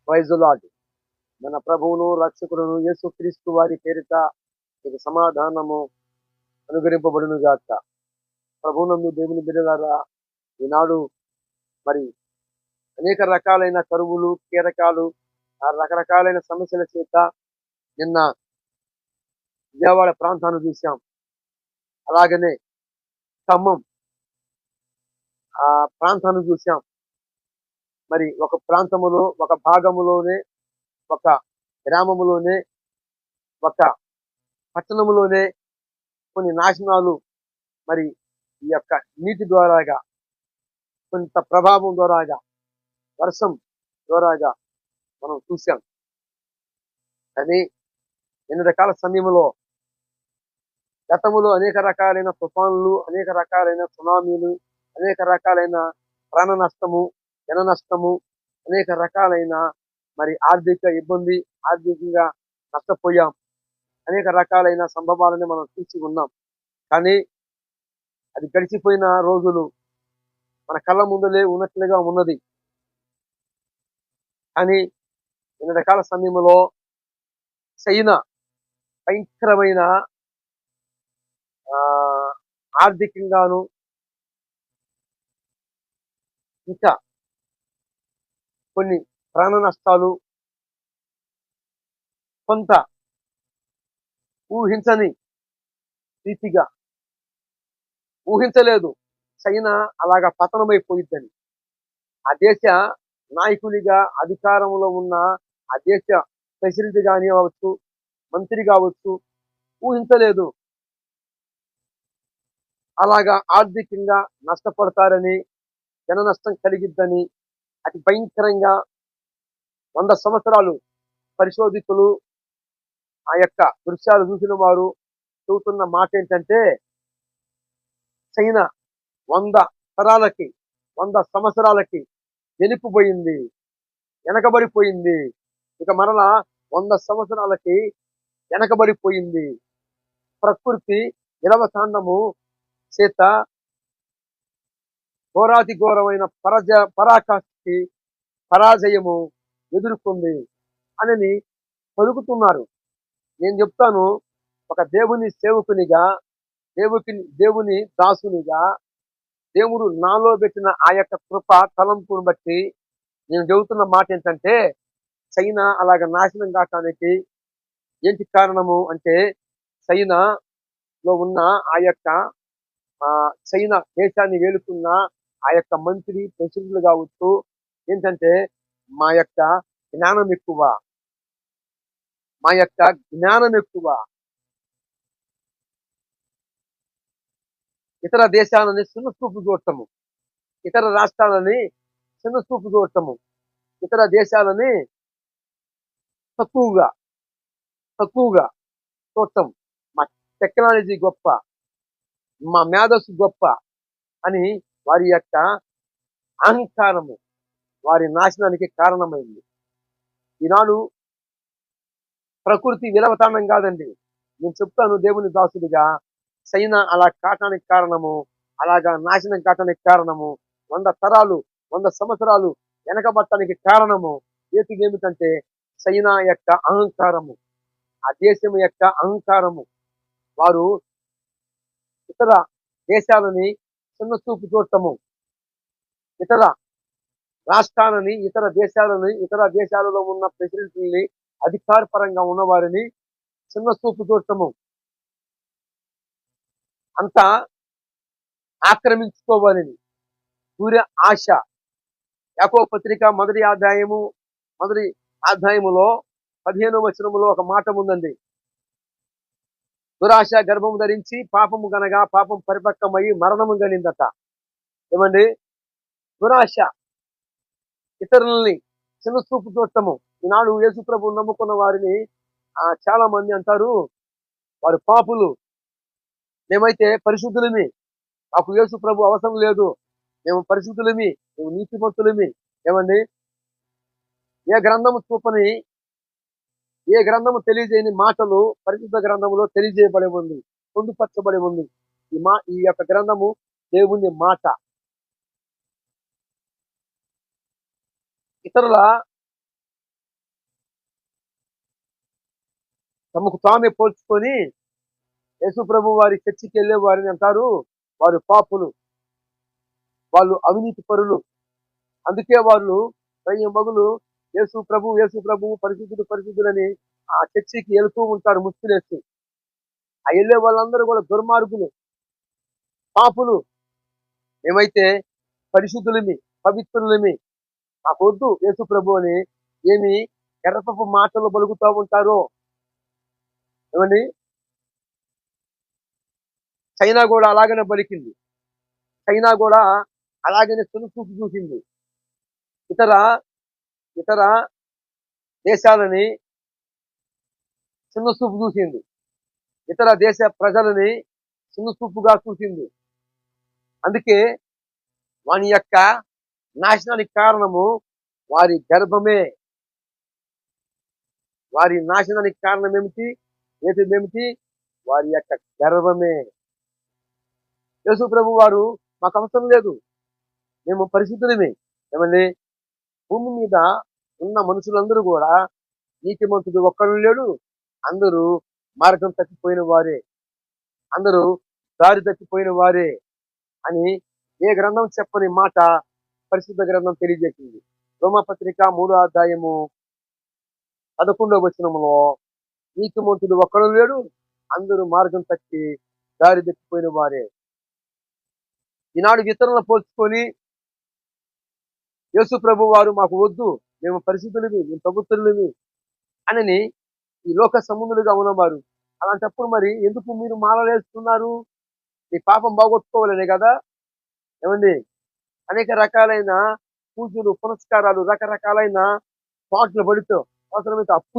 Praise the lord. మన ప్రభువును రక్షకుడును యేసుక్రీస్తు వారి పేరిట మీకు సమాధానము అనుగ్రహింపబడును గాక. ప్రభువునందు దేవుని బిడ్డలారా, ఈనాడు మరి అనేక రకాలైన కరువులు, కీటకాలు, రకరకాలైన సమస్యల చేత నిన్న విజయవాడ ప్రాంతాన్ని చూశాం. అలాగనే ఖమ్మం ఆ ప్రాంతాన్ని చూశాం. మరి ఒక ప్రాంతములో, ఒక భాగములోనే, ఒక గ్రామములోనే, ఒక పట్టణములోనే కొన్ని నాశనాలు మరి ఈ యొక్క నీటి ద్వారాగా, కొంత ప్రభావం ద్వారాగా, వర్షం ద్వారాగా మనం చూశాం. కానీ ఎన్ని రకాల సమయంలో గతములో అనేక రకాలైన తుఫానులు, అనేక రకాలైన సునామీలు, అనేక రకాలైన ప్రాణ నష్టము, జన నష్టము, అనేక రకాలైన మరి ఆర్థిక ఇబ్బంది, ఆర్థికంగా నష్టపోయాం. అనేక రకాలైన సంభవాలని మనం చూసి ఉన్నాం. కానీ అది గడిచిపోయిన రోజులు మన కళ్ళ ముందులే ఉన్నట్లుగా ఉన్నది. కానీ ఎన్ని రకాల సమయంలో చైనా భయంకరమైన ఆర్థికంగాను, ఇంకా కొన్ని ప్రాణ నష్టాలు, కొంత ఊహించని రీతిగా ఊహించలేదు చైనా అలాగా పతనమైపోయిద్దని. ఆ దేశ నాయకునిగా అధికారంలో ఉన్న ఆ దేశ ప్రెసిడెంట్ గాని అవచ్చు, మంత్రి కావచ్చు, ఊహించలేదు అలాగా ఆర్థికంగా నష్టపడతారని, జన నష్టం కలిగిద్దని. అతి భయంకరంగా 100 సంవత్సరాలు పరిశోధికులు ఆ యొక్క దృశ్యాలు చూసిన వారు చెబుతున్న మాట ఏంటంటే, చైనా 100 తరాలకి, 100 సంవత్సరాలకి వెనుకబడిపోయింది. ఇక మరలా 100 సంవత్సరాలకి వెనకబడిపోయింది. ప్రకృతి విలవతాండము చేత ఘోరాతి ఘోరమైన పరాకాష్ఠకి పరాజయము ఎదుర్కొంది అని పలుకుతున్నారు. నేను చెప్తాను, ఒక దేవుని సేవకునిగా, దేవుని దాసునిగా, దేవుడు నాలో పెట్టిన ఆ యొక్క కృప తలంపును బట్టి నేను చెబుతున్న మాట ఏంటంటే, చైనా అలాగ నాశనం కావటానికి ఏంటి కారణము అంటే, చైనాలో ఉన్న ఆ యొక్క చైనా దేశాన్ని వేలుకున్న ఆ యొక్క మంత్రి, ప్రెసిడెంట్లు కావచ్చు, ఏంటంటే మా యొక్క జ్ఞానం ఎక్కువ, ఇతర దేశాలని చిన్న చూపు చూడటము, ఇతర రాష్ట్రాలని చిన్న చూపు చూడటము, ఇతర దేశాలని తక్కువగా చూడటం. మా టెక్నాలజీ గొప్ప, మా మేధస్సు గొప్ప అని వారి యొక్క అహంకారము వారి నాశనానికి కారణమైంది. ఈనాడు ప్రకృతి విలవతాండం కాదండి. నేను చెప్తాను దేవుని దాసుడిగా, చైనా అలా కాటానికి కారణము, అలాగా నాశనం కాటానికి కారణము, 100 తరాలు, 100 సంవత్సరాలు వెనకబట్టడానికి కారణము ఏమిటంటే చైనా యొక్క అహంకారము, ఆ దేశం యొక్క అహంకారము. వారు ఇతర దేశాలని చిన్న చూపు చూడటము, ఇతర రాష్ట్రాలని, ఇతర దేశాలలో ఉన్న ప్రెసిడెంట్లని, అధికారపరంగా ఉన్నవారిని చిన్న చూపు చూడటము, అంతా ఆక్రమించుకోవాలని సూర్య ఆశ. యాకోబు పత్రిక మొదటి అధ్యాయములో 15వ వచనములో ఒక మాట ఉందండి. దురాశ గర్భము ధరించి పాపము గనగా పాపం పరిపక్వమై మరణము గనిందట. ఏమండి? దురాశ, ఇతరులని చిన్న చూపు చూడటము. ఈనాడు యేసు ప్రభువును నమ్ముకున్న వారిని చాలా మంది అంటారు, వారు పాపులు, మేమైతే పరిశుద్ధులమి, మాకు యేసు ప్రభు అవసరం లేదు, మేము పరిశుద్ధులమి, మేము నీతిమంతులమి. ఏమండి? ఏ గ్రంథము తెలియజేయని మాటలు పరిశుద్ధ గ్రంథములో తెలియజేయబడి ఉంది, పొందుపరచబడి ఉంది. ఈ యొక్క గ్రంథము దేవుని మాట. ఇతరుల తమకు తామే పోల్చుకొని యేసు ప్రభు వారి చర్చికి వెళ్ళే వారిని అంటారు వారు పాపులు, వాళ్ళు అవినీతి పరులు. అందుకే వాళ్ళు ప్రతి మగులు యేసు ప్రభు పరిశుద్ధుడు పరిశుద్ధులని ఆ చర్చికి వెళ్తూ ఉంటారు ముస్తులేసి. ఆ వెళ్ళే వాళ్ళందరూ కూడా దుర్మార్గులు, పాపులు. మేమైతే పరిశుద్ధులమి, పవిత్రులమి, మాకు వద్దు యేసు ప్రభు అని ఏమి ఎర్రపప్పు మాటలు పలుకుతూ ఉంటారో. ఏమండి, చైనా కూడా అలాగనే పలికింది. చైనా కూడా అలాగనే చూపు చూసింది. ఇతర ఇతర దేశాలని చిన్న చూపు చూసింది. ఇతర దేశ ప్రజలని చిన్న చూపుగా చూసింది. అందుకే వాని యొక్క నాశనానికి కారణము వారి గర్భమే. వారి నాశనానికి కారణం ఏమిటి? ఏమిటి? వారి యొక్క గర్వమే. యేసు ప్రభు వారు మాకు అవసరం లేదు, మేము పరిశుద్ధులమే. ఏమండి, భూమి మీద ఉన్న మనుషులందరూ కూడా నీతిమంతుడు ఒక్కడు లేడు, అందరూ మార్గం తప్పిపోయిన వారే, అందరూ దారి తప్పిపోయిన వారే అని ఏ గ్రంథం చెప్పని మాట పరిశుద్ధ గ్రంథం తెలియజేసింది. రోమపత్రిక 3వ అధ్యాయము 11వ వచనంలో నీతిమంతుడు ఒక్కడు లేడు, అందరూ మార్గం తప్పి దారి తప్పిపోయిన వారే. ఈనాడు ఇతరులను పోల్చుకొని యేసు ప్రభు వారు మాకు వద్దు, మేము పరిశుద్ధులమి, మేము పవిత్రులమి అని ఈ లోక సంబంధులుగా ఉన్నవారు. అలాంటప్పుడు మరి ఎందుకు మీరు మాలలేస్తున్నారు? మీ పాపం బాగొట్టుకోవాలనే కదా. ఏమండి, అనేక రకాలైన పూజలు పునస్కారాలు రకరకాలైన పాటలు పడుతూ అవసరమైతే అప్పు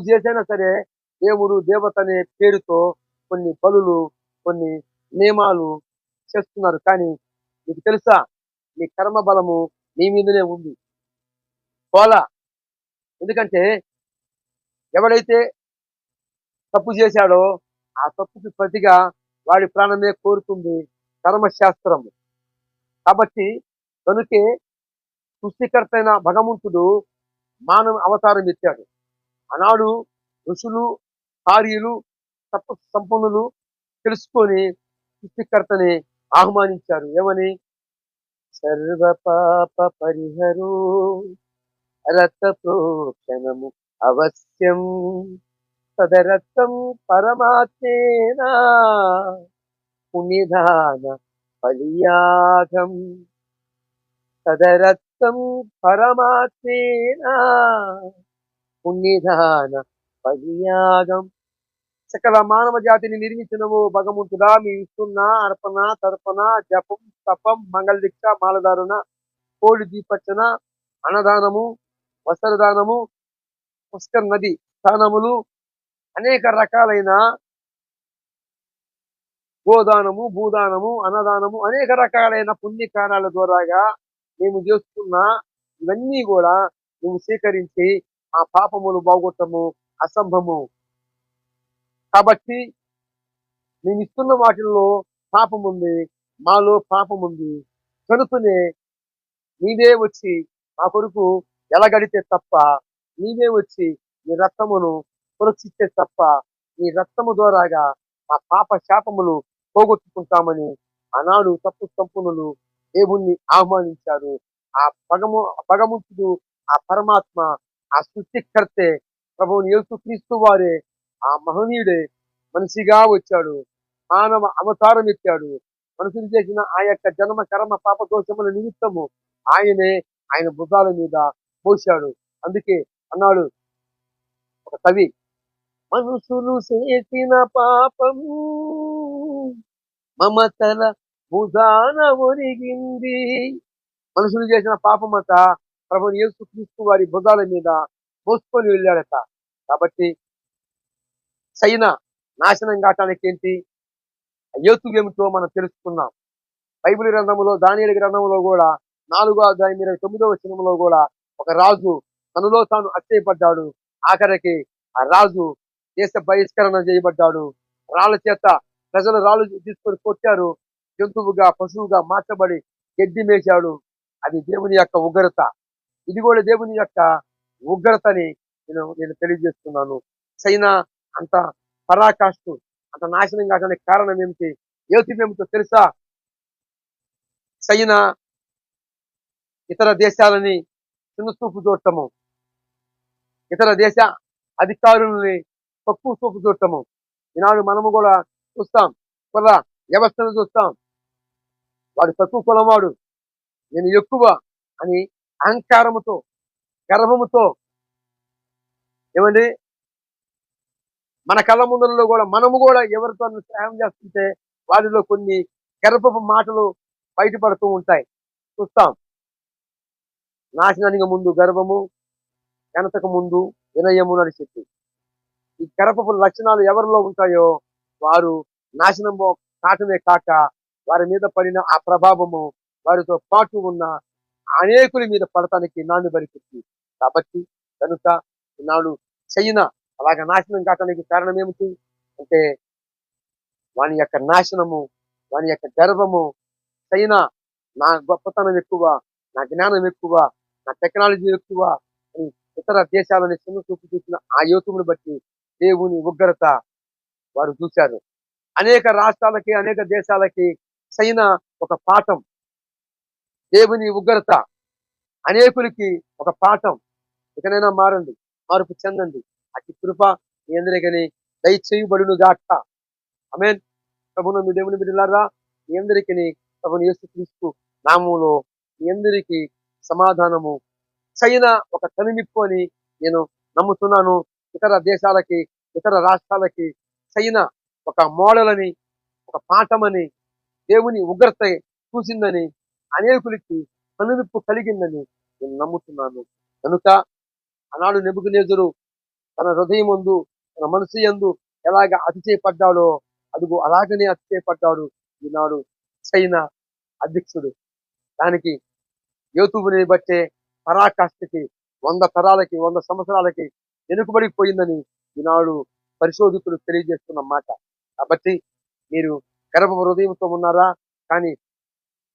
చేసైనా సరే దేవుడు దేవత అనే పేరుతో కొన్ని బలులు, కొన్ని నియమాలు చేస్తున్నారు. కానీ మీకు తెలుసా, మీ కర్మ బలము మీ మీదనే ఉంది. పోలా. ఎందుకంటే ఎవడైతే తప్పు చేశాడో ఆ తప్పుకి ప్రతిగా వాడి ప్రాణమే కోరుతుంది ధర్మశాస్త్రము. కాబట్టి కనుకే సృష్టికర్త అయిన భగవంతుడు మానవ అవతారం ఎత్తాడు. ఆనాడు ఋషులు, కార్యులు, తప్ప సంపన్నులు తెలుసుకొని సృష్టికర్తని ఆహ్వానించారు. ఏమని? సర్వ పాప పరిహరో రక్త ప్రోక్షణము అవశ్యం తదరత్నం పరమాత్మేనా పుణ్యదాన బలియాగం. తదరత్నం పరమాత్మేనా పుణ్యదాన బలియాగం. సకల మానవ జాతిని నిర్మించినవు భగవంతుడా, మీ ఇస్తున్న అర్పణ, తర్పణ, జపం, తపం, మంగళ దీక్ష, మాలధారణ, కోడి దీపచ్చన, అన్నదానము, వస్త్రదానము, పుష్కర్ నది స్నానములు, అనేక రకాలైన గోదానము, భూదానము, అన్నదానము, అనేక రకాలైన పుణ్యకార్యాల ద్వారాగా మేము చేస్తున్న ఇవన్నీ కూడా మేము స్వీకరించి ఆ పాపములు బాగొట్టము అసంభవము. కాబట్టి మేము ఇస్తున్న వాటిల్లో పాపం ఉంది, మాలో పాపం ఉంది. కనుకనే నీవే వచ్చి మా కొరకు ఎలగడితే తప్ప, నీవే వచ్చి నీ రక్తమును సురక్షిస్తే తప్ప, నీ రక్తము ద్వారాగా మా పాప శాపములు పోగొట్టుకుంటామని ఆనాడు తప్పు సంపన్నులు దేవుణ్ణి ఆహ్వానించారు. ఆ భగవంతుడు, ఆ పరమాత్మ, ఆ సృష్టికర్తే ప్రభువుని యేసుక్రీస్తు వారే, ఆ మహనీయుడే మనిషిగా వచ్చాడు, మానవ అవతారం ఎత్తాడు. మనుషులు చేసిన ఆ యొక్క జన్మ కర్మ పాప దోషముల నిమిత్తము ఆయన భుజాల మీద మోశాడు. అందుకే అన్నాడు ఒక కవి, మనుషులు చేసిన పాపం మమతల భుజాన ఒరిగింది. మనుషులు చేసిన పాపమత ప్రభుని యేసుక్రీస్తు వారి భుజాల మీద మోసుకొని వెళ్ళాడట. కాబట్టి చైనా నాశనం కావటానికి ఏంటి హేతు ఏమిటో మనం తెలుసుకున్నాం. బైబిల్ గ్రంథంలో, దానియేలు గ్రంథంలో కూడా 4వ అధ్యాయం 29వ వచనంలో కూడా ఒక రాజు తనలో తాను అత్యయపడ్డాడు. ఆఖరికి ఆ రాజు దేశ బహిష్కరణ చేయబడ్డాడు. రాళ్ళ చేత ప్రజలు రాళ్ళు తీసుకొని కొట్టారు. జంతువుగా, పశువుగా మార్చబడి గడ్డి మేశాడు. అది దేవుని యొక్క ఉగ్రత. ఇది కూడా దేవుని యొక్క ఉగ్రతని నేను తెలియజేస్తున్నాను. చైనా అంత పరాకాష్ఠు, అంత నాశనం కావడానికి కారణం ఏమిటి? ఏమిటో తెలుసా? చైనా ఇతర దేశాలని చిన్నచూపు చూడటము, ఇతర దేశ అధికారులని తక్కువ చూపు చూడటము. ఈనాడు మనము కూడా చూస్తాం, కుల వ్యవస్థను చూస్తాం. వాడు తక్కువ కులవాడు, నేను ఎక్కువ అని అహంకారముతో, గర్వముతో ఏమండి మన కళ్ళ ముందరలో కూడా మనము కూడా ఎవరితో స్నేహం చేస్తుంటే వారిలో కొన్ని గర్భపు మాటలు బయటపడుతూ ఉంటాయి, చూస్తాం. నాశనానికి ముందు గర్భము, ఘనతకు ముందు వినయము అని చెప్పి ఈ గర్భపు లక్షణాలు ఎవరిలో ఉంటాయో వారు నాశనం కాటమే కాక వారి మీద పడిన ఆ ప్రభావము వారితో పాటు ఉన్న అనేకుల మీద పడటానికి నాన్ను బరికింది. కాబట్టి కనుక ఈనాడు చైనా అలాగ నాశనం కావటానికి కారణం ఏమిటి అంటే వాని యొక్క నాశనము, వాని యొక్క గర్వము. చైనా నా గొప్పతనం ఎక్కువ, నా జ్ఞానం ఎక్కువ, నా టెక్నాలజీ ఎక్కువ అని ఇతర దేశాలని చిన్న చూపు చూసిన ఆ యోతువుని బట్టి దేవుని ఉగ్రత వారు చూశారు. అనేక రాష్ట్రాలకి, అనేక దేశాలకి చైనా ఒక పాఠం. దేవుని ఉగ్రత అనేకులకి ఒక పాఠం. ఇకనైనా మారండి, మార్పు చెందండి. అతి కృప మీ అందరికీ దయచేయబడును గాక. ఆమేన్. ప్రభునందు దేవుని బిడ్డలారా, మీ అందరికీ ప్రభుని యేసుక్రీస్తు నామములో మీ అందరికీ సమాధానము. చైనా ఒక కనువిప్పు అని నేను నమ్ముతున్నాను. ఇతర దేశాలకి, ఇతర రాష్ట్రాలకి చైనా ఒక మోడల్ అని, ఒక పాఠమని, దేవుని ఉగ్రత చూసిందని, అనేకులకి కనువిప్పు కలిగిందని నేను నమ్ముతున్నాను. కనుక ఆనాడు నెబుకద్నెజరు తన హృదయం యందు, తన మనసు యందు ఎలాగ అతిశయపడ్డాడో అదుగో అలాగనే అతిశయపడ్డాడు ఈనాడు చైనా అధ్యక్షుడు. దానికి యోతువుని బట్టే పరాకాష్ఠకి 100 తరాలకి, 100 సంవత్సరాలకి వెనుకబడిపోయిందని ఈనాడు పరిశోధకులు తెలియజేస్తున్న మాట. కాబట్టి మీరు గర్భ హృదయంతో ఉన్నారా? కానీ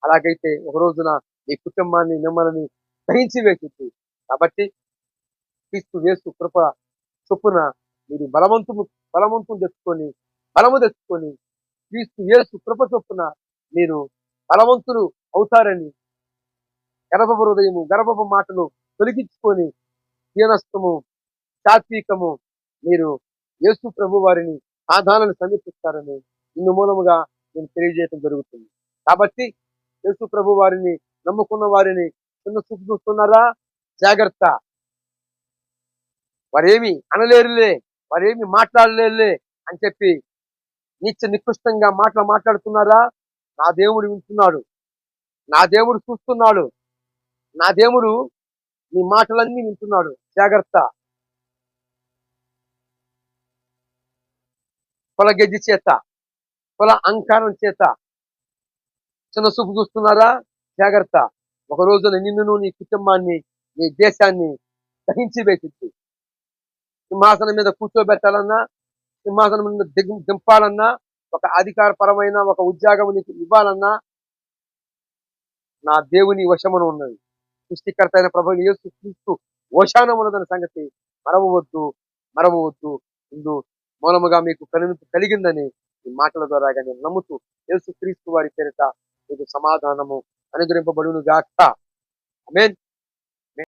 అలాగైతే ఒక రోజున మీ కుటుంబాన్ని, మిమ్మల్ని దహించి వేసింది. కాబట్టి క్రీస్తు యేసు కృప చొప్పున మీరు బలము తెచ్చుకొని క్రీస్తు యేసు కృప చొప్పున మీరు బలవంతులు అవుతారని, గర్భపు హృదయము, గర్భపు మాటలు తొలగించుకొని దీనత్వము, సాత్వికము మీరు యేసు ప్రభు వారిని ఆధారాన్ని సమీపిస్తారని ఇందు మూలముగా నేను తెలియజేయడం జరుగుతుంది. కాబట్టి యేసు ప్రభు వారిని నమ్ముకున్న వారిని చిన్న చూపు చూస్తున్నారా? జాగ్రత్త. వారేమి అనలేరులే, వారేమి మాట్లాడలేరులే అని చెప్పి నికృష్టంగా మాట్లాడుతున్నారా? నా దేవుడు వింటున్నాడు, నా దేవుడు చూస్తున్నాడు, నా దేవుడు నీ మాటలన్నీ వింటున్నాడు. జాగ్రత్త. కుల గెజ్జి చేత, కుల అహంకారం చేత చిన్న చూపు చూస్తున్నారా? జాగ్రత్త. ఒక రోజున నిన్నును, నీ కుటుంబాన్ని, నీ దేశాన్ని దహించి వేసింది. సింహాసనం మీద కూర్చోబెట్టాలన్నా, సింహాసనం మీద దింపాలన్నా, ఒక అధికారపరమైన ఒక ఉద్యోగం నీకు ఇవ్వాలన్నా నా దేవుని వశమున ఉన్నది. సృష్టికర్త అయిన ప్రభువు యేసు క్రీస్తు వశానం ఉన్నదన్న సంగతి మరవవద్దు. ఇందు మూలముగా మీకు కనువిప్పు కలిగిందని ఈ మాటల ద్వారా నేను నమ్ముతూ యేసు క్రీస్తు వారి పేరిట మీకు సమాధానము అనుగ్రహింపబడును గాక. ఆమేన్.